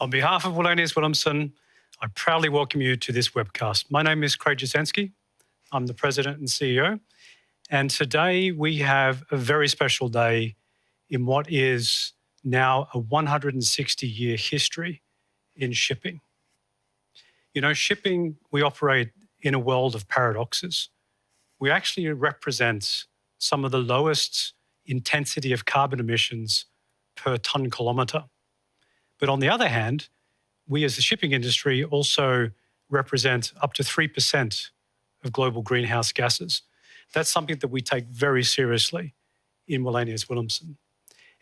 On behalf of Wallenius Wilhelmsen, I proudly welcome you to this webcast. My name is Craig Jasenski. I'm the President and CEO. And today we have a very special day in what is now a 160-year history in shipping. You know, shipping, we operate in a world of paradoxes. We actually represent some of the lowest intensity of carbon emissions per ton kilometre. But on the other hand, we as the shipping industry also represent up to 3% of global greenhouse gases. That's something that we take very seriously in Wallenius Wilhelmsen.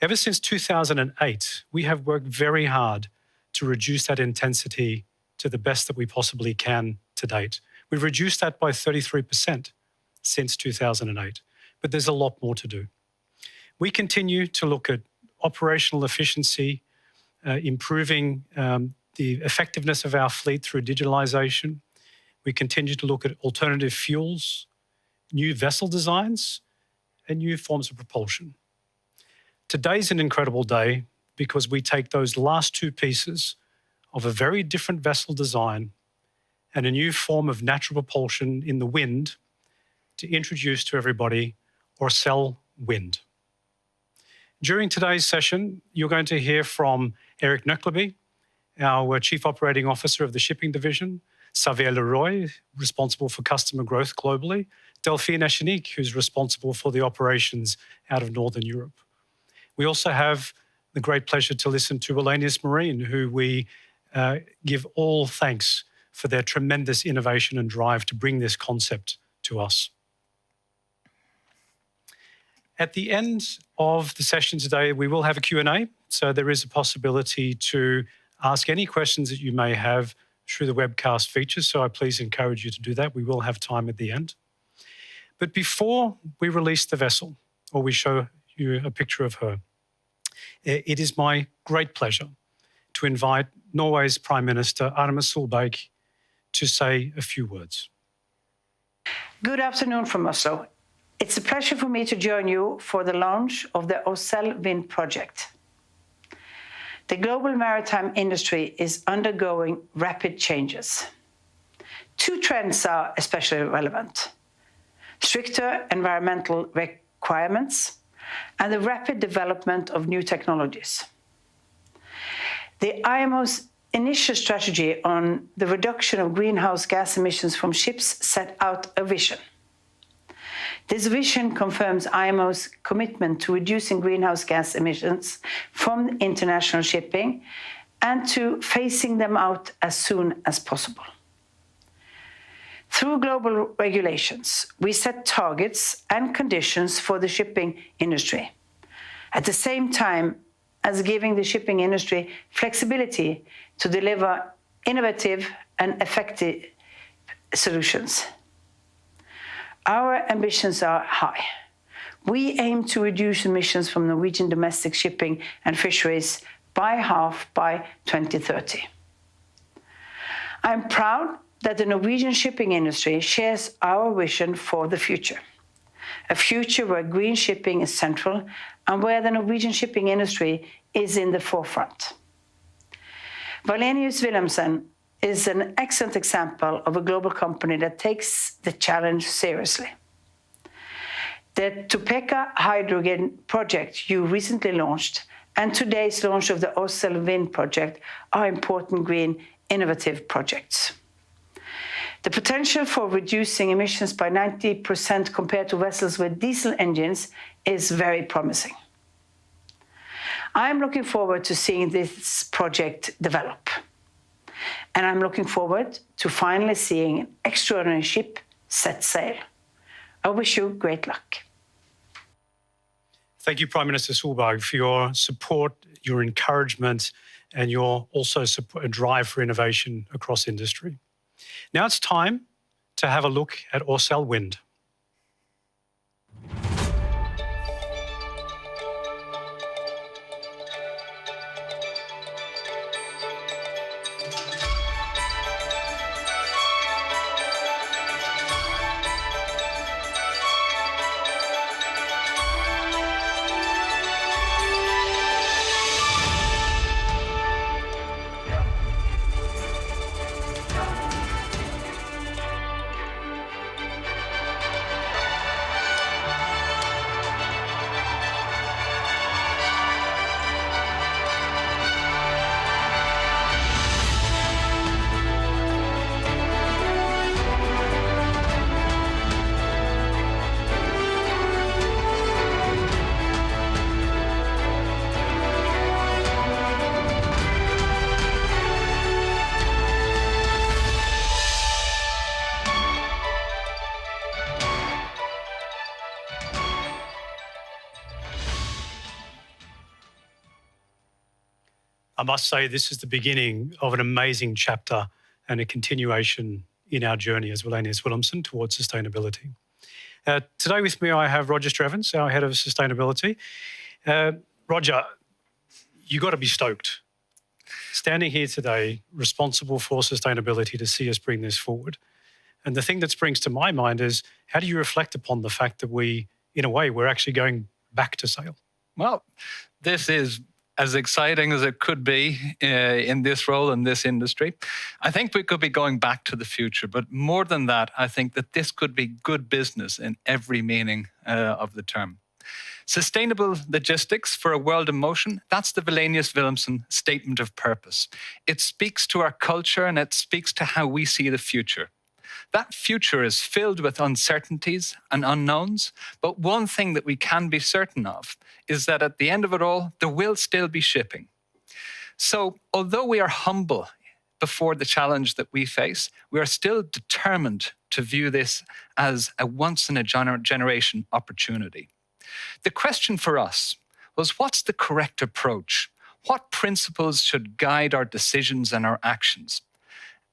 Ever since 2008, we have worked very hard to reduce that intensity to the best that we possibly can to date. We've reduced that by 33% since 2008, but there's a lot more to do. We continue to look at operational efficiency, improving the effectiveness of our fleet through digitalization. We continue to look at alternative fuels, new vessel designs, and new forms of propulsion. Today's an incredible day because we take those last two pieces of a very different vessel design and a new form of natural propulsion in the wind to introduce to everybody Wallenius Wind. During today's session, you're going to hear from Eric Knucklebee, our Chief Operating Officer of the Shipping Division, Xavier Leroy, responsible for customer growth globally, Delphine Echenique, who's responsible for the operations out of Northern Europe. We also have the great pleasure to listen to Wallenius Marine, who we give all thanks for their tremendous innovation and drive to bring this concept to us. At the end of the session today, we will have a Q&A, so there is a possibility to ask any questions that you may have through the webcast features, so I please encourage you to do that. We will have time at the end. But before we release the vessel, or we show you a picture of her, it is my great pleasure to invite Norway's Prime Minister, Erna Solberg, to say a few words. Good afternoon from Oslo. It's a pleasure for me to join you for the launch of the Wallenius Wind project. The global maritime industry is undergoing rapid changes. Two trends are especially relevant: stricter environmental requirements and the rapid development of new technologies. The IMO's initial strategy on the reduction of greenhouse gas emissions from ships set out a vision. This vision confirms IMO's commitment to reducing greenhouse gas emissions from international shipping and to phasing them out as soon as possible. Through global regulations, we set targets and conditions for the shipping industry, at the same time as giving the shipping industry flexibility to deliver innovative and effective solutions. Our ambitions are high. We aim to reduce emissions from Norwegian domestic shipping and fisheries by half by 2030. I'm proud that the Norwegian shipping industry shares our vision for the future, a future where green shipping is central and where the Norwegian shipping industry is in the forefront. Wallenius Wilhelmsen is an excellent example of a global company that takes the challenge seriously. The Topeka hydrogen project you recently launched and today's launch of the Wallenius Wind project are important green, innovative projects. The potential for reducing emissions by 90% compared to vessels with diesel engines is very promising. I'm looking forward to seeing this project develop. And I'm looking forward to finally seeing an extraordinary ship set sail. I wish you great luck. Thank you, Prime Minister Solberg, for your support, your encouragement, and your also drive for innovation across industry. Now it's time to have a look at Wallenius Wind. I must say this is the beginning of an amazing chapter and a continuation in our journey as Wallenius Wilhelmsen towards sustainability. Today with me, I have Roger Strevens, our Head of Sustainability. Roger, you got to be stoked. Standing here today, responsible for sustainability to see us bring this forward. And the thing that springs to my mind is, how do you reflect upon the fact that we, in a way, we're actually going back to sail? Well, this is as exciting as it could be in this role in this industry. I think we could be going back to the future, but more than that, I think that this could be good business in every meaning of the term. Sustainable logistics for a world in motion, that's the Wallenius Wilhelmsen statement of purpose. It speaks to our culture and it speaks to how we see the future. That future is filled with uncertainties and unknowns, but one thing that we can be certain of is that at the end of it all, there will still be shipping. So although we are humble before the challenge that we face, we are still determined to view this as a once-in-a-generation opportunity. The question for us was, what's the correct approach? What principles should guide our decisions and our actions?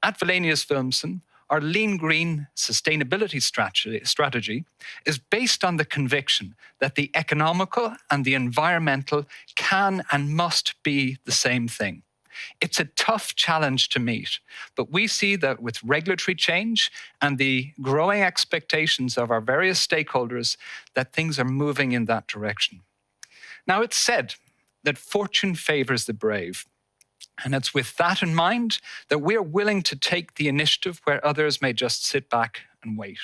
At Wallenius Wilhelmsen, our lean green sustainability strategy is based on the conviction that the economical and the environmental can and must be the same thing. It's a tough challenge to meet, but we see that with regulatory change and the growing expectations of our various stakeholders, that things are moving in that direction. Now, it's said that fortune favors the brave. And it's with that in mind that we're willing to take the initiative where others may just sit back and wait.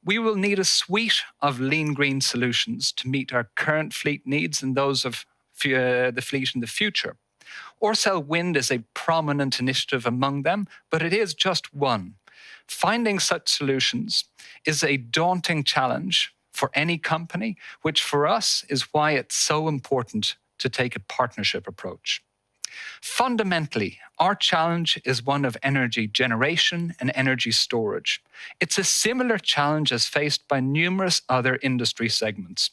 We will need a suite of lean green solutions to meet our current fleet needs and those of the fleet in the future. Orcell Wind is a prominent initiative among them, but it is just one. Finding such solutions is a daunting challenge for any company, which for us is why it's so important to take a partnership approach. Fundamentally, our challenge is one of energy generation and energy storage. It's a similar challenge as faced by numerous other industry segments.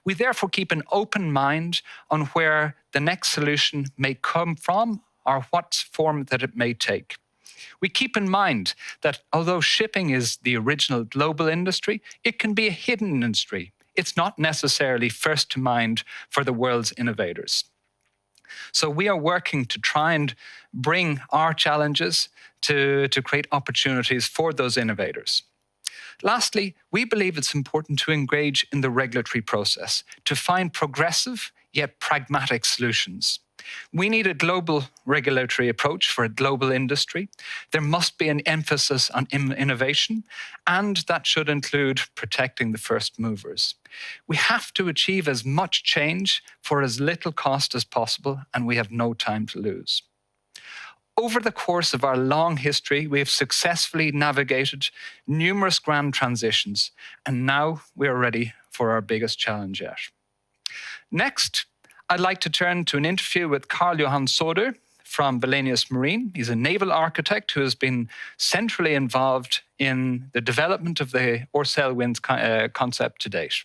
We therefore keep an open mind on where the next solution may come from or what form that it may take. We keep in mind that although shipping is the original global industry, it can be a hidden industry. It's not necessarily first to mind for the world's innovators. So we are working to try and bring our challenges to create opportunities for those innovators. Lastly, we believe it's important to engage in the regulatory process to find progressive yet pragmatic solutions. We need a global regulatory approach for a global industry. There must be an emphasis on innovation, and that should include protecting the first movers. We have to achieve as much change for as little cost as possible, and we have no time to lose. Over the course of our long history, we have successfully navigated numerous grand transitions, and now we are ready for our biggest challenge yet. Next, I'd like to turn to an interview with Carl-Johan Soder from Wallenius Marine. He's a naval architect who has been centrally involved in the development of the Orcell Wind concept to date.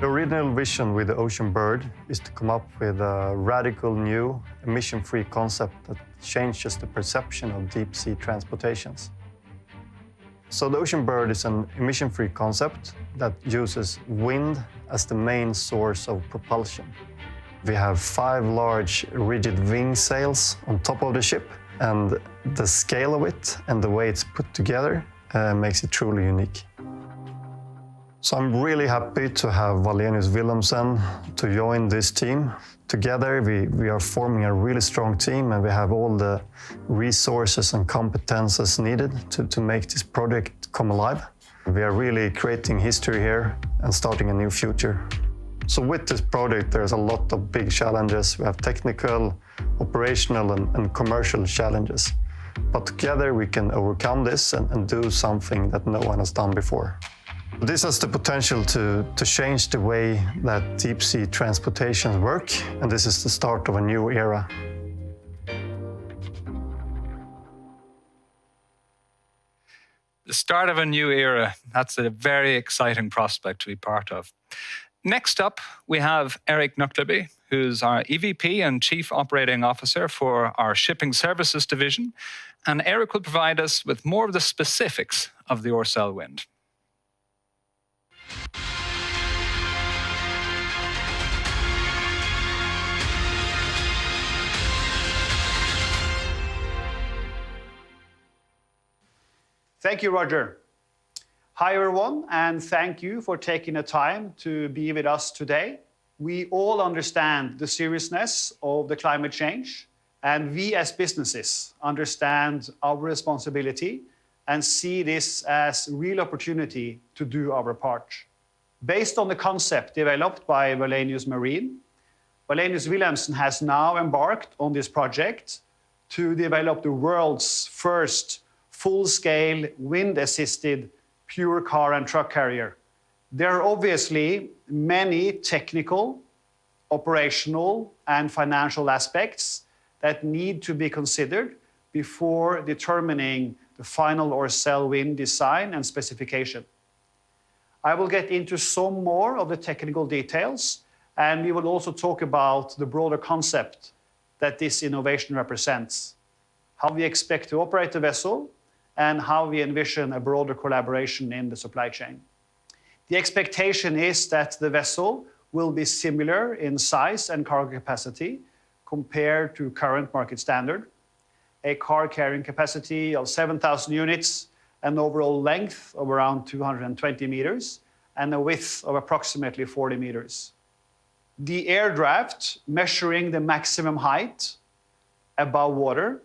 The original vision with the Ocean Bird is to come up with a radical new emission-free concept that changes the perception of deep-sea transportations. So the Ocean Bird is an emission-free concept that uses wind as the main source of propulsion. We have 5 large rigid wing sails on top of the ship, and the scale of it and the way it's put together makes it truly unique. So I'm really happy to have Wallenius Wilhelmsen to join this team. Together we are forming a really strong team, and we have all the resources and competences needed to make this project come alive. We are really creating history here and starting a new future. So with this project, there's a lot of big challenges. We have technical, operational, and commercial challenges. But together we can overcome this and do something that no one has done before. This has the potential to change the way that deep-sea transportations work, and this is the start of a new era. The start of a new era. That's a very exciting prospect to be part of. Next up, we have Eric Knucklebee, who's our EVP and Chief Operating Officer for our Shipping Services division. And Eric will provide us with more of the specifics of the Orcelle Wind. Thank you, Roger. Hi, everyone, and thank you for taking the time to be with us today. We all understand the seriousness of the climate change, and we as businesses understand our responsibility and see this as a real opportunity to do our part. Based on the concept developed by Wallenius Marine, Wallenius Wilhelmsen has now embarked on this project to develop the world's first full-scale wind-assisted pure car and truck carrier. There are obviously many technical, operational, and financial aspects that need to be considered before determining the final Orcelle Wind design and specification. I will get into some more of the technical details, and we will also talk about the broader concept that this innovation represents, how we expect to operate the vessel, and how we envision a broader collaboration in the supply chain. The expectation is that the vessel will be similar in size and cargo capacity compared to current market standard, a car carrying capacity of 7,000 units, an overall length of around 220 meters, and a width of approximately 40 meters. The air draft, measuring the maximum height above water,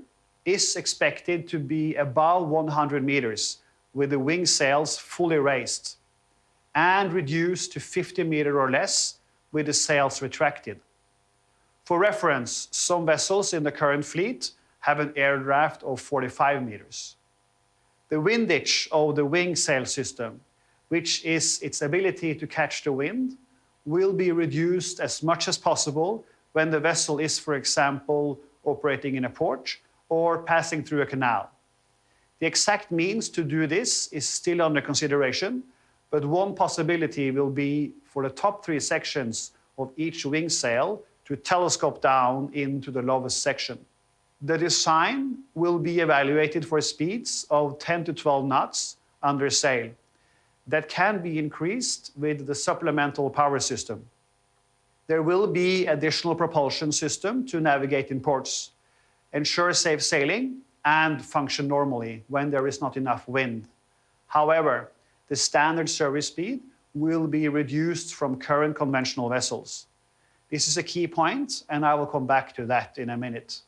is expected to be above 100 meters with the wing sails fully raised and reduced to 50 meters or less with the sails retracted. For reference, some vessels in the current fleet have an air draft of 45 meters. The windage of the wing sail system, which is its ability to catch the wind, will be reduced as much as possible when the vessel is, for example, operating in a port or passing through a canal. The exact means to do this is still under consideration, but one possibility will be for the top 3 sections of each wing sail to telescope down into the lowest section. The design will be evaluated for speeds of 10 to 12 knots under sail that can be increased with the supplemental power system. There will be additional propulsion system to navigate in ports, ensure safe sailing, and function normally when there is not enough wind. However, the standard service speed will be reduced from current conventional vessels. This is a key point, and I will come back to that in a minute.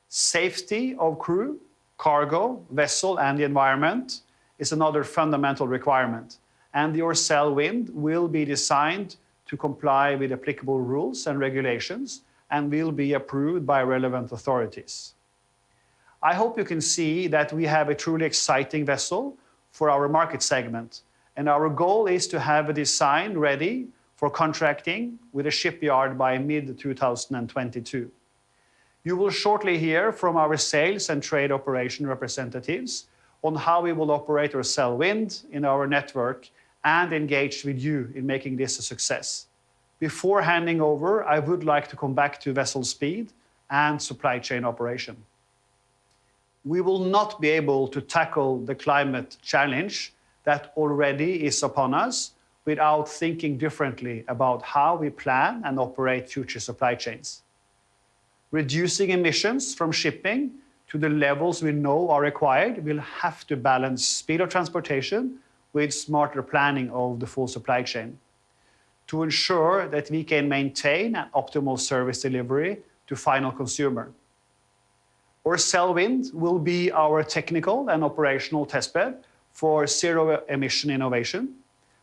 Safety of crew, cargo, vessel, and the environment is another fundamental requirement, and the Orcelle Wind will be designed to comply with applicable rules and regulations and will be approved by relevant authorities. I hope you can see that we have a truly exciting vessel for our market segment, and our goal is to have a design ready for contracting with a shipyard by mid-2022. You will shortly hear from our sales and trade operation representatives on how we will operate Orcelle Wind in our network and engage with you in making this a success. Before handing over, I would like to come back to vessel speed and supply chain operation. We will not be able to tackle the climate challenge that already is upon us without thinking differently about how we plan and operate future supply chains. Reducing emissions from shipping to the levels we know are required will have to balance speed of transportation with smarter planning of the full supply chain to ensure that we can maintain an optimal service delivery to final consumer. Orcelle Wind will be our technical and operational testbed for zero-emission innovation,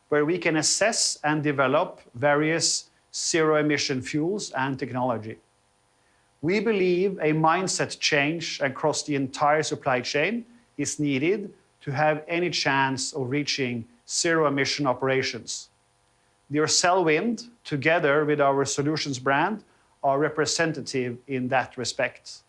where we can assess and develop various zero-emission fuels and technology. We believe a mindset change across the entire supply chain is needed to have any chance of reaching zero-emission operations. The Orcelle Wind, together with our solutions brand, are representative in that respect.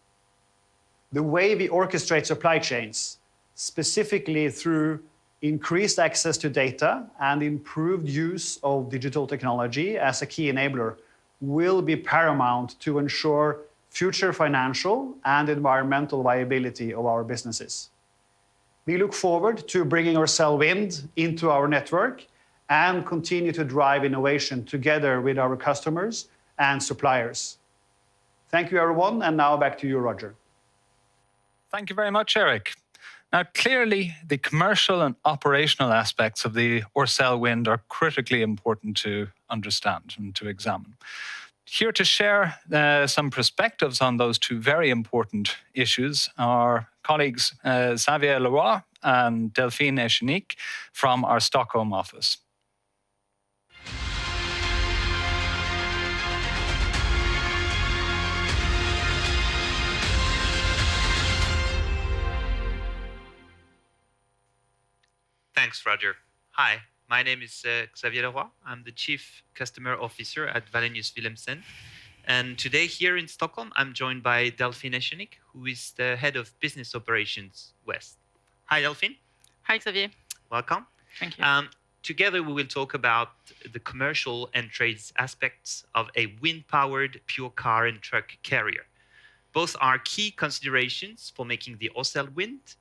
The way we orchestrate supply chains, specifically through increased access to data and improved use of digital technology as a key enabler, will be paramount to ensure future financial and environmental viability of our businesses. We look forward to bringing Orcelle Wind into our network and continue to drive innovation together with our customers and suppliers. Thank you, everyone, and now back to you, Roger. Thank you very much, Eric. Now, clearly, the commercial and operational aspects of the Orcelle Wind are critically important to understand and to examine. Here to share some perspectives on those two very important issues are colleagues Xavier Leroy and Delphine Echenique from our Stockholm office. Thanks, Roger. Hi, my name is Xavier Leroy. I'm the Chief Customer Officer at Wallenius Wilhelmsen. And today here in Stockholm, I'm joined by Delphine Echenique, who is the Head of Business Operations West. Hi, Delphine. Hi, Xavier. Welcome. Thank you. Together, we will talk about the commercial and trades aspects of a wind-powered pure car and truck carrier. Both are key considerations for making the Orcelle Wind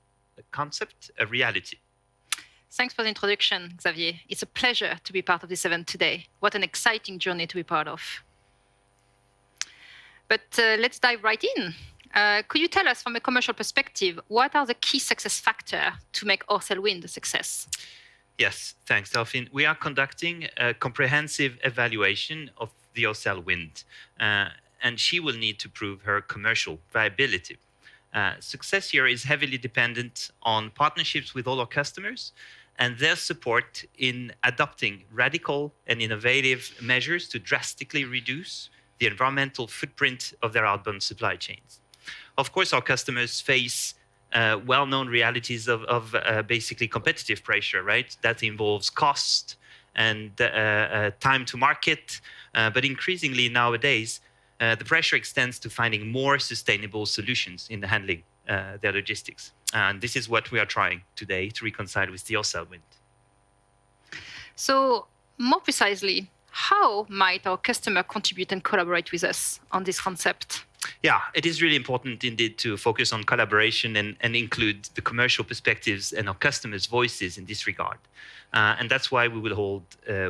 concept a reality. Thanks for the introduction, Xavier. It's a pleasure to be part of this event today. What an exciting journey to be part of. But let's dive right in. Could you tell us from a commercial perspective, what are the key success factors to make Orcelle Wind a success? Yes, thanks, Delphine. We are conducting a comprehensive evaluation of the Orcelle Wind, and she will need to prove her commercial viability. Success here is heavily dependent on partnerships with all our customers and their support in adopting radical and innovative measures to drastically reduce the environmental footprint of their outbound supply chains. Of course, our customers face well-known realities of basically competitive pressure, right? That involves cost and time to market, but increasingly nowadays, the pressure extends to finding more sustainable solutions in the handling their logistics. And this is what we are trying today to reconcile with the Orcelle Wind. So, more precisely, how might our customer contribute and collaborate with us on this concept? Yeah, it is really important indeed to focus on collaboration and include the commercial perspectives and our customers' voices in this regard. And that's why we will hold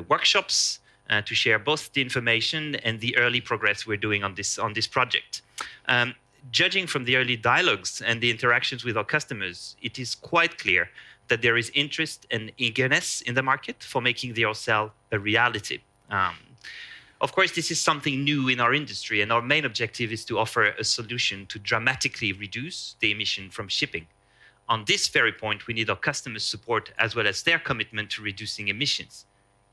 workshops to share both the information and the early progress we're doing on this project. Judging from the early dialogues and the interactions with our customers, it is quite clear that there is interest and eagerness in the market for making the Orcelle a reality. Of course, this is something new in our industry, and our main objective is to offer a solution to dramatically reduce the emission from shipping. On this very point, we need our customers' support as well as their commitment to reducing emissions,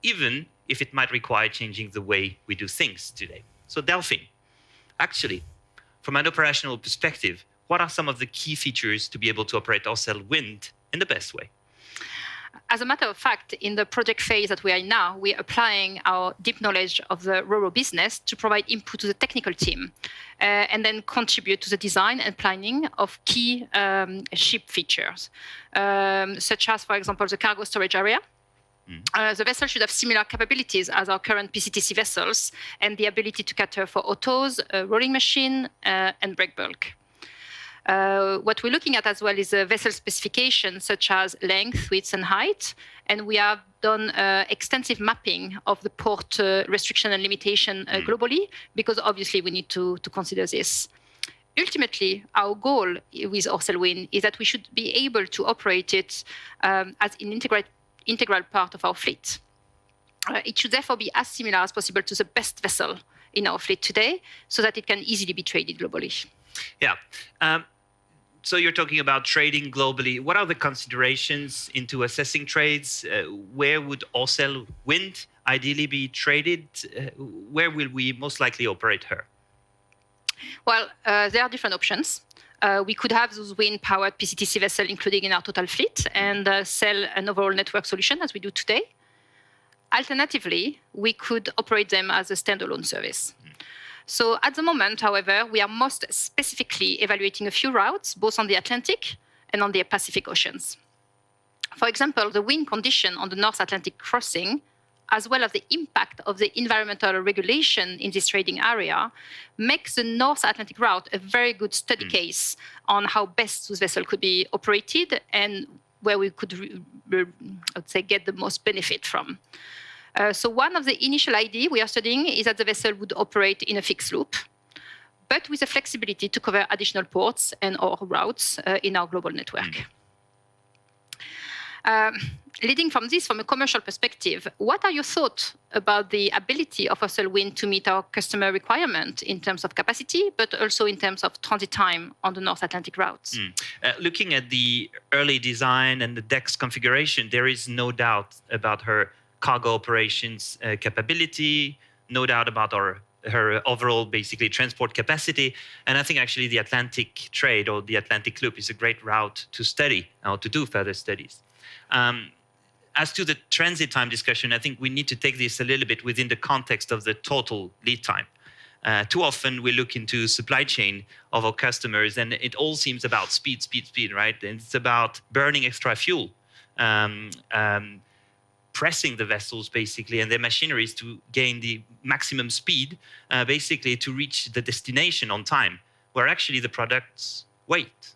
even if it might require changing the way we do things today. So Delphine, actually, from an operational perspective, what are some of the key features to be able to operate Orcelle Wind in the best way? As a matter of fact, in the project phase that we are in now, we are applying our deep knowledge of the RoRo business to provide input to the technical team and then contribute to the design and planning of key ship features, such as, for example, the cargo storage area. The vessel should have similar capabilities as our current PCTC vessels and the ability to cater for autos, rolling machine, and brake bulk. What we're looking at as well is a vessel specification such as length, width, and height. And we have done extensive mapping of the port restriction and limitation globally, because obviously we need to consider this. Ultimately, our goal with Orcelle Wind is that we should be able to operate it as an integral part of our fleet. It should therefore be as similar as possible to the best vessel in our fleet today, so that it can easily be traded globally. Yeah. So you're talking about trading globally. What are the considerations into assessing trades? Where would Orcelle Wind ideally be traded? Where will we most likely operate her? Well, there are different options. We could have those wind-powered PCTC vessels included in our total fleet and sell an overall network solution as we do today. Alternatively, we could operate them as a standalone service. So at the moment, however, we are most specifically evaluating a few routes, both on the Atlantic and on the Pacific Oceans. For example, the wind condition on the North Atlantic crossing, as well as the impact of the environmental regulation in this trading area, makes the North Atlantic route a very good study case on how best this vessel could be operated and where we could, get the most benefit from. So one of the initial ideas we are studying is that the vessel would operate in a fixed loop, but with the flexibility to cover additional ports and or routes in our global network. Leading from this, from a commercial perspective, what are your thoughts about the ability of offshore wind to meet our customer requirement in terms of capacity, but also in terms of transit time on the North Atlantic routes? Looking at the early design and the deck's configuration, there is no doubt about her cargo operations capability, no doubt about her overall, basically, transport capacity. And I think actually the Atlantic trade or the Atlantic loop is a great route to study or to do further studies. As to the transit time discussion, I think we need to take this a little bit within the context of the total lead time. Too often we look into supply chain of our customers and it all seems about speed, right? And it's about burning extra fuel, pressing the vessels basically and their machineries to gain the maximum speed, basically to reach the destination on time, where actually the products wait.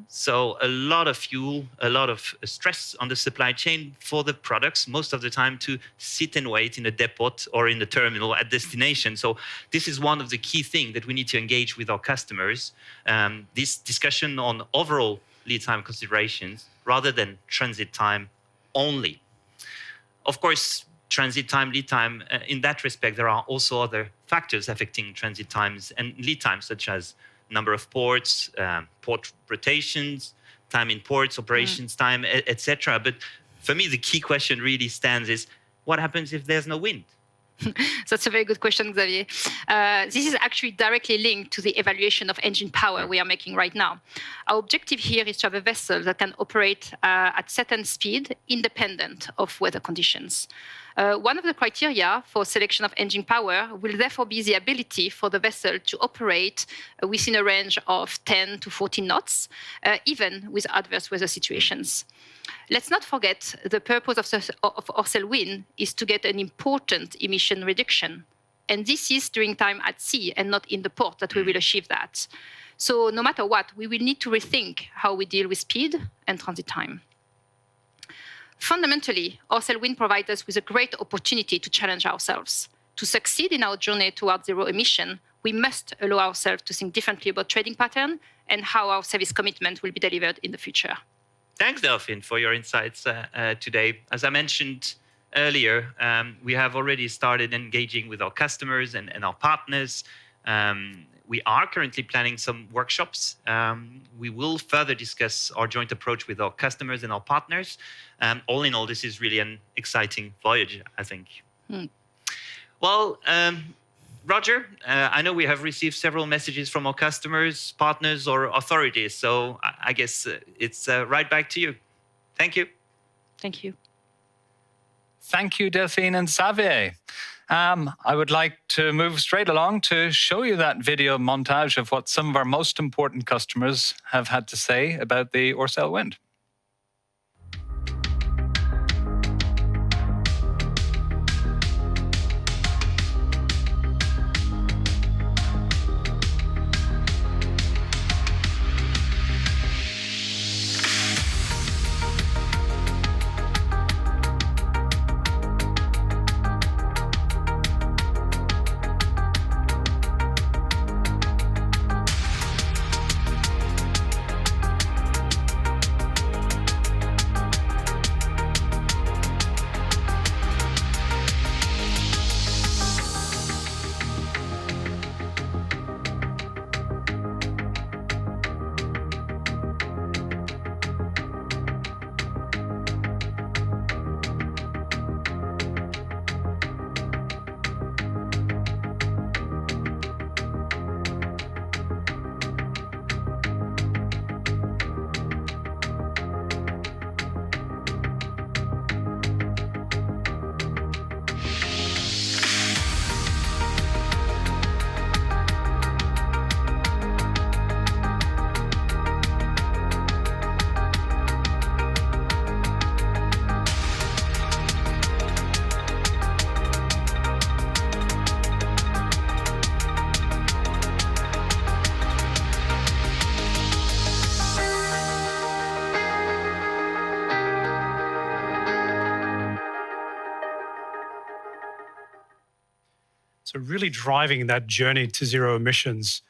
So a lot of fuel, a lot of stress on the supply chain for the products, most of the time to sit and wait in a depot or in the terminal at destination. So this is one of the key things that we need to engage with our customers, this discussion on overall lead time considerations rather than transit time only. Of course, transit time, lead time, in that respect, there are also other factors affecting transit times and lead times, such as number of ports, port rotations, time in ports, operations time, etc. But for me, the key question really stands is, what happens if there's no wind? That's a very good question, Xavier. This is actually directly linked to the evaluation of engine power we are making right now. Our objective here is to have a vessel that can operate at certain speed, independent of weather conditions. One of the criteria for selection of engine power will therefore be the ability for the vessel to operate within a range of 10 to 14 knots, even with adverse weather situations. Let's not forget the purpose of offshore wind is to get an important emission reduction. And this is during time at sea and not in the port that we will achieve that. So no matter what, we will need to rethink how we deal with speed and transit time. Fundamentally, offshore wind provides us with a great opportunity to challenge ourselves. To succeed in our journey towards zero emission, we must allow ourselves to think differently about trading pattern and how our service commitment will be delivered in the future. Thanks, Delphine, for your insights today. As I mentioned earlier, we have already started engaging with our customers and our partners. We are currently planning some workshops. We will further discuss our joint approach with our customers and our partners. All in all, this is really an exciting voyage, I think. Well, Roger, I know we have received several messages from our customers, partners, or authorities. So I guess it's right back to you. Thank you. Thank you. Thank you, Delphine and Xavier. I would like to move straight along to show you that video montage of what some of our most important customers have had to say about the Orcelle Wind. So really driving that journey to zero emissions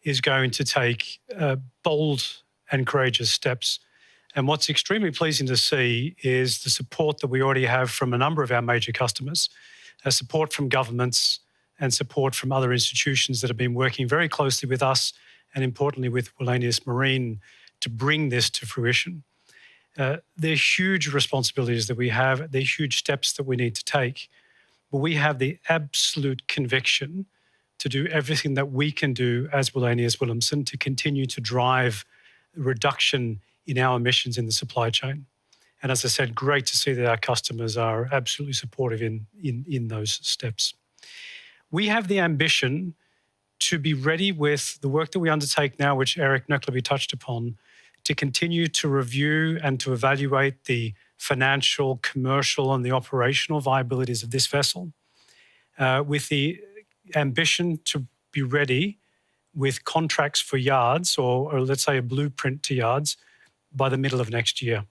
is going to take bold and courageous steps. And what's extremely pleasing to see is the support that we already have from a number of our major customers, support from governments and support from other institutions that have been working very closely with us and importantly with Wallenius Marine to bring this to fruition. They're huge responsibilities that we have. They're huge steps that we need to take. But we have the absolute conviction to do everything that we can do as Wallenius Wilhelmsen to continue to drive reduction in our emissions in the supply chain. And as I said, great to see that our customers are absolutely supportive in those steps. We have the ambition to be ready with the work that we undertake now, which Eric Knucklebee touched upon, to continue to review and to evaluate the financial, commercial, and the operational viabilities of this vessel, with the ambition to be ready with contracts for yards, or let's say a blueprint to yards, by the middle of next year.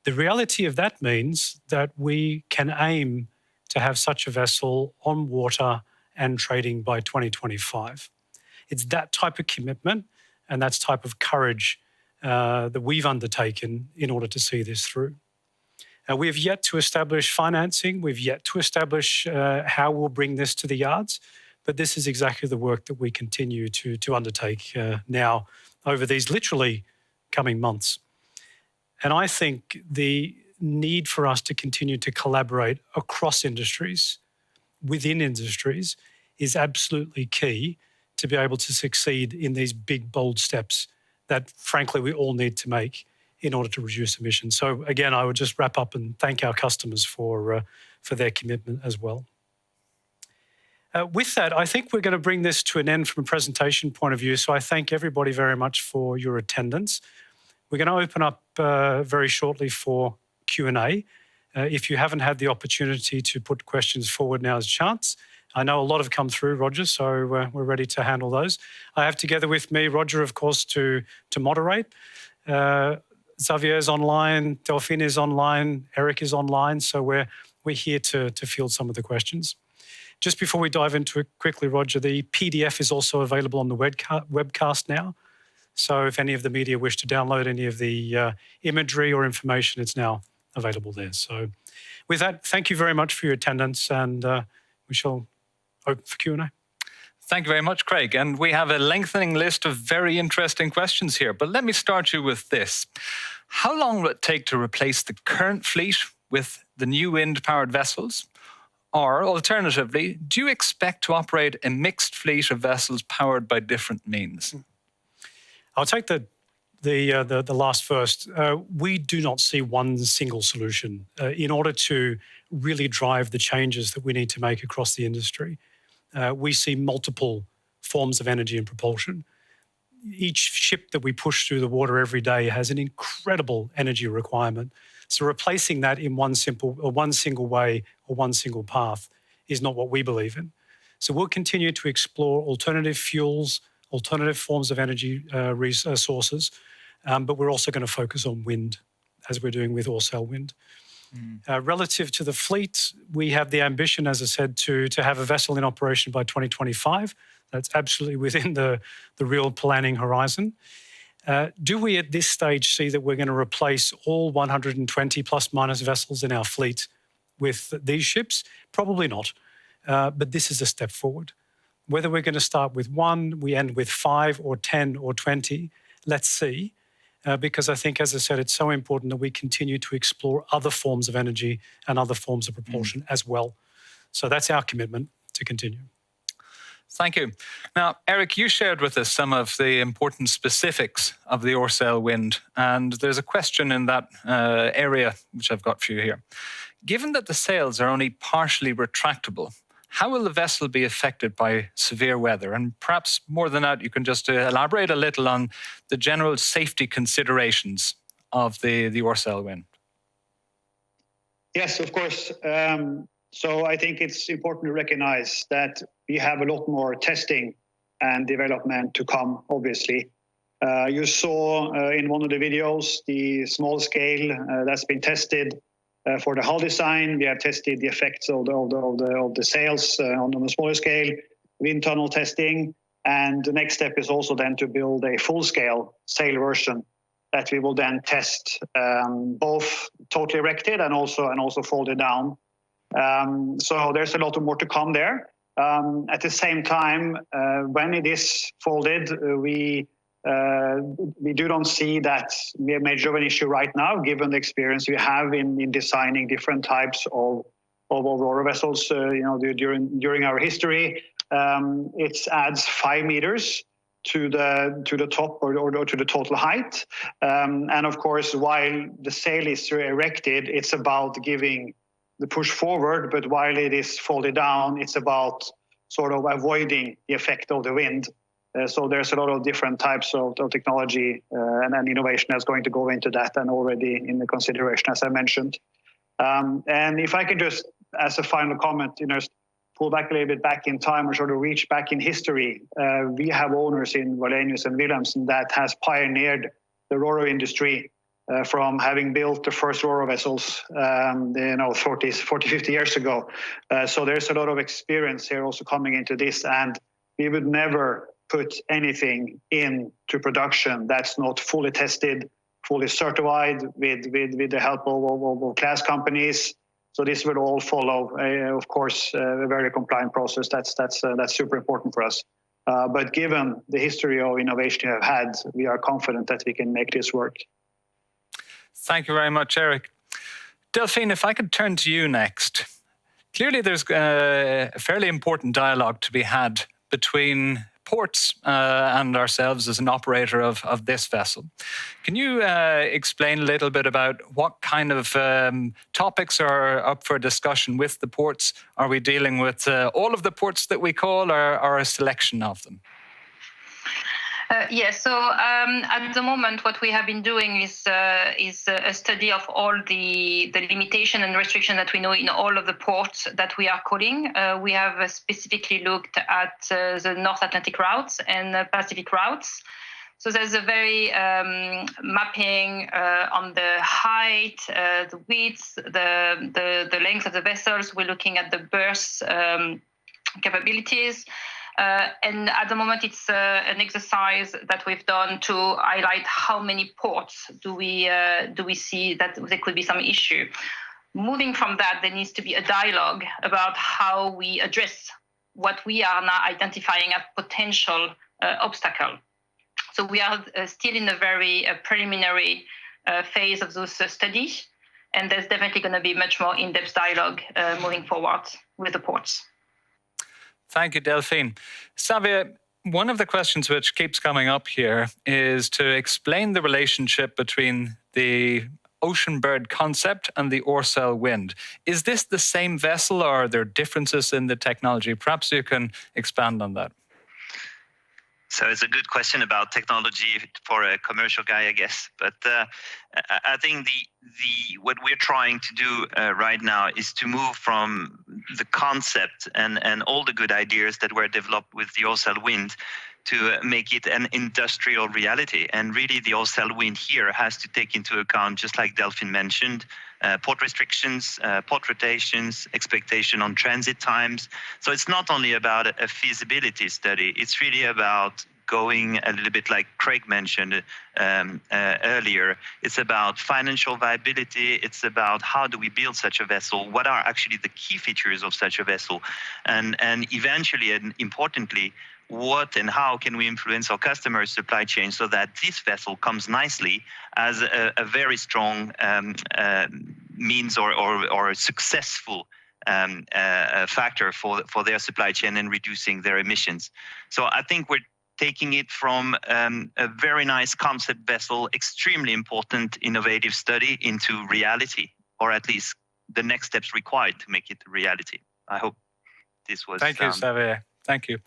The reality of that means that we can aim to have such a vessel on water and trading by 2025. It's that type of commitment and that type of courage that we've undertaken in order to see this through. We have yet to establish financing. We've yet to establish how we'll bring this to the yards, but this is exactly the work that we continue to undertake now over these literally coming months. And I think the need for us to continue to collaborate across industries, within industries, is absolutely key to be able to succeed in these big, bold steps that, frankly, we all need to make in order to reduce emissions. So again, I would just wrap up and thank our customers for their commitment as well. With that, I think we're going to bring this to an end from a presentation point of view. So I thank everybody very much for your attendance. We're going to open up very shortly for Q&A. If you haven't had the opportunity to put questions forward, now is a chance. I know a lot have come through, Roger, so we're ready to handle those. I have together with me Roger, of course, to moderate. Xavier's online, Delphine is online, Eric is online, so we're here to field some of the questions. Just before we dive into it quickly, Roger, the PDF is also available on the webcast now. So if any of the media wish to download any of the imagery or information, it's now available there. So with that, thank you very much for your attendance, and we shall open for Q&A. Thank you very much, Craig. And we have a lengthening list of very interesting questions here. But let me start you with this. How long will it take to replace the current fleet with the new wind-powered vessels? Or alternatively, do you expect to operate a mixed fleet of vessels powered by different means? I'll take the last first. We do not see one single solution in order to really drive the changes that we need to make across the industry. We see multiple forms of energy and propulsion. Each ship that we push through the water every day has an incredible energy requirement. So replacing that in one single way or one single path is not what we believe in. So we'll continue to explore alternative fuels, alternative forms of energy sources, but we're also going to focus on wind, as we're doing with Orcelle Wind. Relative to the fleet, we have the ambition, as I said, to have a vessel in operation by 2025. That's absolutely within the real planning horizon. Do we at this stage see that we're going to replace all 120 plus minus vessels in our fleet with these ships? Probably not, but this is a step forward. Whether we're going to start with one, we end with 5 or 10 or 20, let's see. Because I think, as I said, it's so important that we continue to explore other forms of energy and other forms of propulsion as well. So that's our commitment to continue. Thank you. Now, Eric, you shared with us some of the important specifics of the Orcelle Wind, and there's a question in that area which I've got for you here. Given that the sails are only partially retractable, how will the vessel be affected by severe weather? And perhaps more than that, you can just elaborate a little on the general safety considerations of the Orcelle Wind. Yes, of course. So I think it's important to recognize that we have a lot more testing and development to come, obviously. You saw in one of the videos the small scale that's been tested for the hull design. We have tested the effects of the sails on a smaller scale, wind tunnel testing, and the next step is also then to build a full-scale sail version that we will then test both totally erected and also folded down. So there's a lot more to come there. At the same time, when it is folded, we do not see that major of an issue right now, given the experience we have in designing different types of Ro-Ro vessels. During our history, it adds 5 meters to the top or to the total height. And of course, while the sail is erected, it's about giving the push forward, but while it is folded down, it's about sort of avoiding the effect of the wind. So there's a lot of different types of technology and innovation that's going to go into that and already in the consideration, as I mentioned. And if I could just, as a final comment, pull back a little bit back in time or sort of reach back in history, we have owners in Wallenius and Wilhelmsen that has pioneered the Ro-Ro industry from having built the first Ro-Ro vessels, 40, 50 years ago. So there's a lot of experience here also coming into this, and we would never put anything into production that's not fully tested, fully certified with the help of class companies. So this will all follow, of course, a very compliant process. That's super important for us. But given the history of innovation we have had, we are confident that we can make this work. Thank you very much, Eric. Delphine, if I could turn to you next. Clearly, there's a fairly important dialogue to be had between ports and ourselves as an operator of this vessel. Can you explain a little bit about what kind of topics are up for discussion with the ports? Are we dealing with all of the ports that we call, or a selection of them? Yes. So at the moment, what we have been doing is a study of all the limitation and restriction that we know in all of the ports that we are calling. We have specifically looked at the North Atlantic routes and Pacific routes. So there's a very mapping on the height, the width, the length of the vessels. We're looking at the berth capabilities. And at the moment, it's an exercise that we've done to highlight how many ports do we see that there could be some issue. Moving from that, there needs to be a dialogue about how we address what we are now identifying as potential obstacle. So we are still in a very preliminary phase of those studies, and there's definitely going to be much more in-depth dialogue moving forward with the ports. Thank you, Delphine. Xavier, one of the questions which keeps coming up here is to explain the relationship between the Ocean Bird concept and the Orcelle Wind. Is this the same vessel, or are there differences in the technology? Perhaps you can expand on that. So it's a good question about technology for a commercial guy, I guess. But I think what we're trying to do right now is to move from the concept and all the good ideas that were developed with the Orcelle Wind to make it an industrial reality. And really, the Orcelle Wind here has to take into account, just like Delphine mentioned, port restrictions, port rotations, expectation on transit times. So it's not only about a feasibility study, it's really about going a little bit like Craig mentioned earlier. It's about financial viability. It's about how do we build such a vessel? What are actually the key features of such a vessel? And eventually, and importantly, what and how can we influence our customers' supply chain so that this vessel comes nicely as a very strong means or a successful factor for their supply chain and reducing their emissions. So I think we're taking it from a very nice concept vessel, extremely important innovative study, into reality, or at least the next steps required to make it a reality. I hope this was... Thank you, Xavier. Thank you.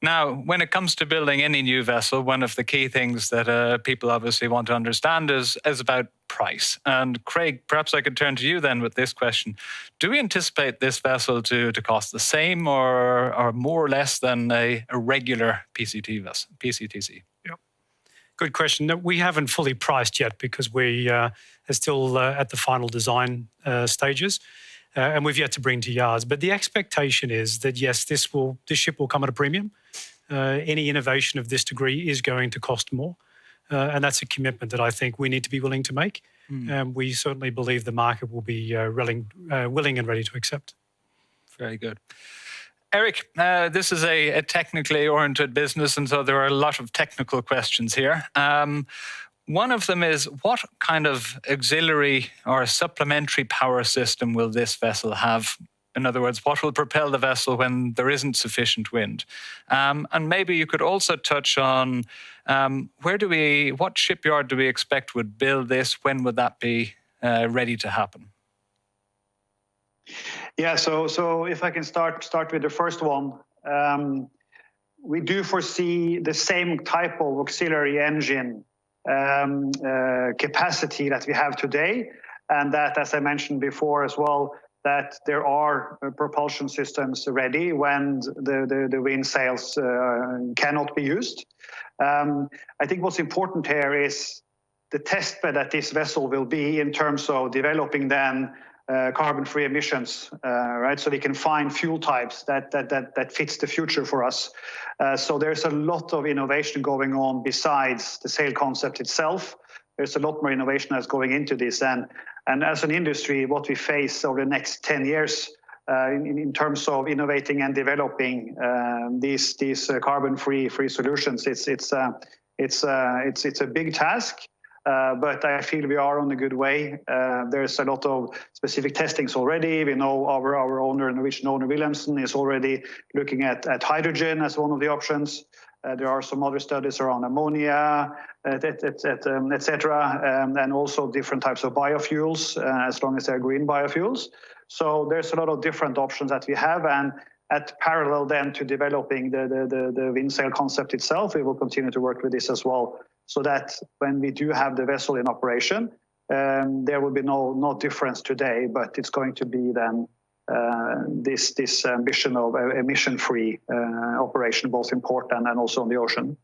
Now, when it comes to building any new vessel, one of the key things that people obviously want to understand is about price. And Craig, perhaps I could turn to you then with this question. Do we anticipate this vessel to cost the same or more or less than a regular PCT vessel, PCTC? Good question. No, we haven't fully priced yet because we are still at the final design stages, and we've yet to bring to yards. But the expectation is that yes, this ship will come at a premium. Any innovation of this degree is going to cost more, and that's a commitment that I think we need to be willing to make. And we certainly believe the market will be willing and ready to accept. Very good. Eric, this is a technically oriented business, and so there are a lot of technical questions here. One of them is, what kind of auxiliary or supplementary power system will this vessel have? In other words, what will propel the vessel when there isn't sufficient wind? And maybe you could also touch on what shipyard do we expect would build this? When would that be ready to happen? Yeah, so if I can start with the first one, we do foresee the same type of auxiliary engine capacity that we have today, and that, as I mentioned before as well, that there are propulsion systems ready when the wind sails cannot be used. I think what's important here is the test bed that this vessel will be in terms of developing then carbon-free emissions, right? So we can find fuel types that fits the future for us. So there's a lot of innovation going on besides the sail concept itself. There's a lot more innovation that's going into this, and as an industry, what we face over the next 10 years in terms of innovating and developing these carbon-free solutions, it's a big task. But I feel we are on a good way. There's a lot of specific testings already. We know our owner, Norwegian owner Wilhelmsen, is already looking at hydrogen as one of the options. There are some other studies around ammonia, etc., and also different types of biofuels, as long as they're green biofuels. So there's a lot of different options that we have, and at parallel then to developing the wind sail concept itself, we will continue to work with this as well, so that when we do have the vessel in operation, there will be no difference today, but it's going to be then this ambition of emission-free operation, both in port and also on the ocean.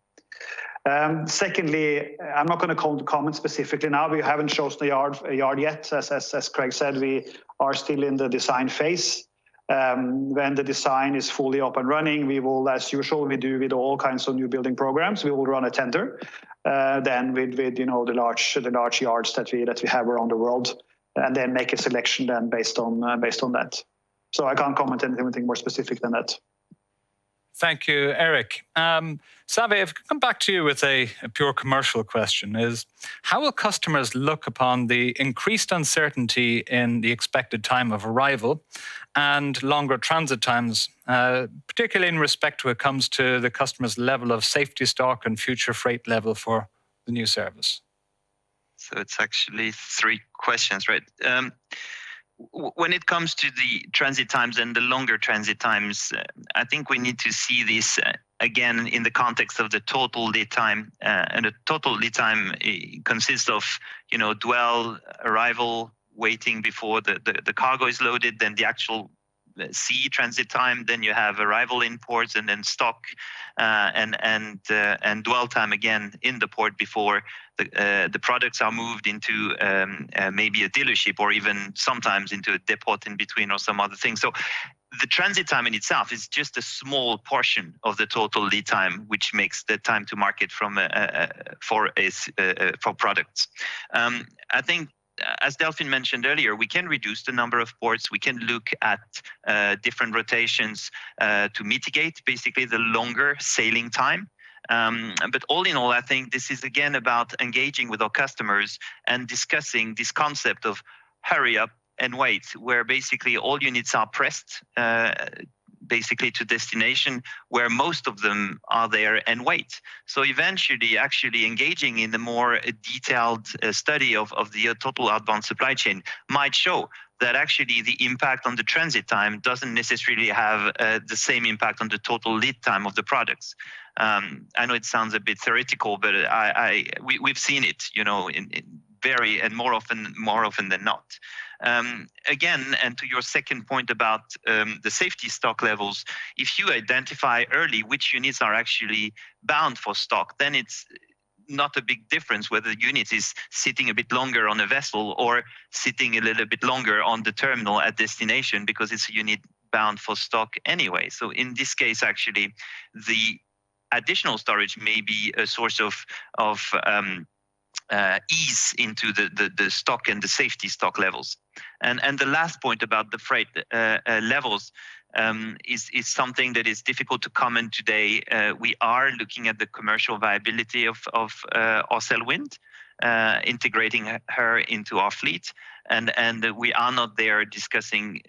Secondly, I'm not going to comment specifically now. We haven't chosen a yard yet. As Craig said, we are still in the design phase. When the design is fully up and running, we will, as usual, we do with all kinds of new building programs, we will run a tender. Then with the large yards that we have around the world, and then make a selection then based on that. So I can't comment anything more specific than that. Thank you, Eric. Save, if I could come back to you with a pure commercial question, is how will customers look upon the increased uncertainty in the expected time of arrival and longer transit times, particularly in respect to when it comes to the customer's level of safety stock and future freight level for the new service? So it's actually 3 questions, right? When it comes to the transit times and the longer transit times, I think we need to see this again in the context of the total lead time. And the total lead time consists of, dwell, arrival, waiting before the cargo is loaded, then the actual sea transit time, then you have arrival in ports, and then stock and dwell time again in the port before the products are moved into maybe a dealership, or even sometimes into a depot in between or some other thing. So the transit time in itself is just a small portion of the total lead time, which makes the time to market for products. I think, as Delphine mentioned earlier, we can reduce the number of ports. We can look at different rotations to mitigate basically the longer sailing time. But all in all, I think this is again about engaging with our customers and discussing this concept of hurry up and wait, where basically all units are pressed basically to destination, where most of them are there and wait. So eventually actually engaging in the more detailed study of the total outbound supply chain might show that actually the impact on the transit time doesn't necessarily have the same impact on the total lead time of the products. I know it sounds a bit theoretical, but we've seen it, in more often than not. Again, and to your second point about the safety stock levels, if you identify early which units are actually bound for stock, then it's not a big difference whether the unit is sitting a bit longer on a vessel or sitting a little bit longer on the terminal at destination, because it's a unit bound for stock anyway. So in this case, actually, the additional storage may be a source of ease into the stock and the safety stock levels. And the last point about the freight levels is something that is difficult to comment today. We are looking at the commercial viability of Orcel Wind, integrating her into our fleet, and we are not there discussing,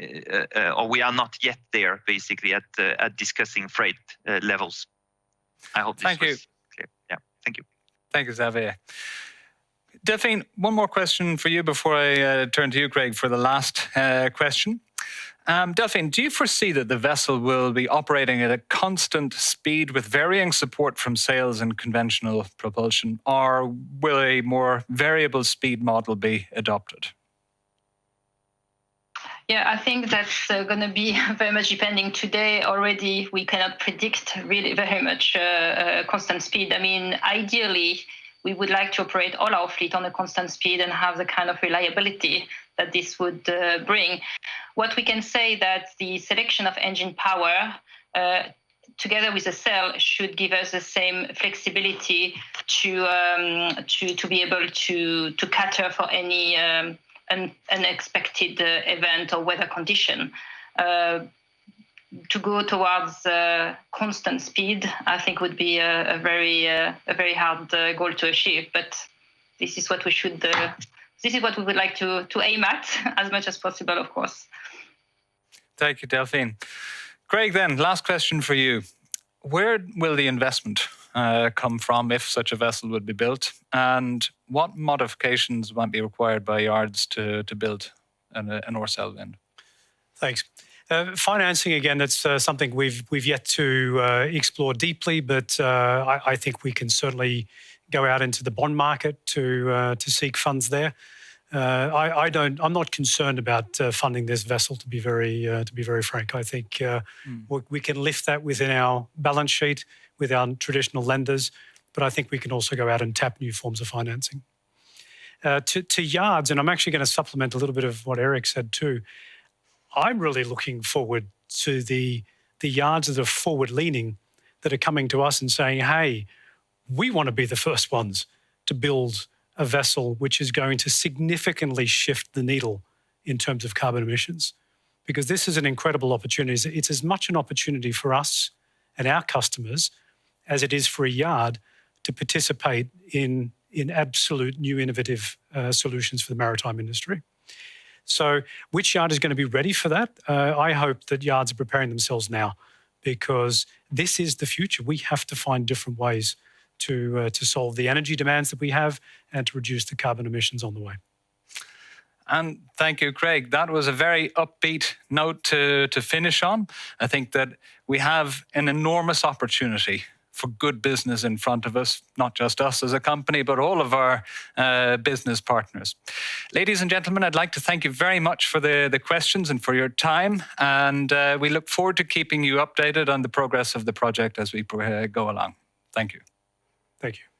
or we are not yet there basically at discussing freight levels. I hope this was clear. Yeah, thank you. Thank you, Xavier. Delphine, one more question for you before I turn to you, Craig, for the last question. Delphine, do you foresee that the vessel will be operating at a constant speed with varying support from sails and conventional propulsion, or will a more variable speed model be adopted? Yeah, I think that's going to be very much depending. Today already, we cannot predict really very much constant speed. I mean, ideally, we would like to operate all our fleet on a constant speed and have the kind of reliability that this would bring. What we can say that the selection of engine power together with the sail should give us the same flexibility to be able to cater for any unexpected event or weather condition. To go towards constant speed, I think would be a very hard goal to achieve. But this is what we should. This is what we would like to aim at as much as possible, of course. Thank you, Delphine. Craig, then last question for you: where will the investment come from if such a vessel would be built, and what modifications might be required by yards to build an Orcel Wind? Thanks. Financing, again, that's something we've yet to explore deeply, but I think we can certainly go out into the bond market to seek funds there. I'm not concerned about funding this vessel, to be very frank. I think we can lift that within our balance sheet with our traditional lenders, but I think we can also go out and tap new forms of financing. To yards, and I'm actually going to supplement a little bit of what Eric said too. I'm really looking forward to the yards that are forward-leaning, that are coming to us and saying, hey, we want to be the first ones to build a vessel which is going to significantly shift the needle in terms of carbon emissions. Because this is an incredible opportunity. It's as much an opportunity for us and our customers as it is for a yard to participate in absolute new innovative solutions for the maritime industry. So which yard is going to be ready for that? I hope that yards are preparing themselves now, because this is the future. We have to find different ways to solve the energy demands that we have and to reduce the carbon emissions on the way. And thank you, Craig. That was a very upbeat note to finish on. I think that we have an enormous opportunity for good business in front of us, not just us as a company, but all of our business partners. Ladies and gentlemen, I'd like to thank you very much for the questions and for your time. And we look forward to keeping you updated on the progress of the project as we go along. Thank you. Thank you.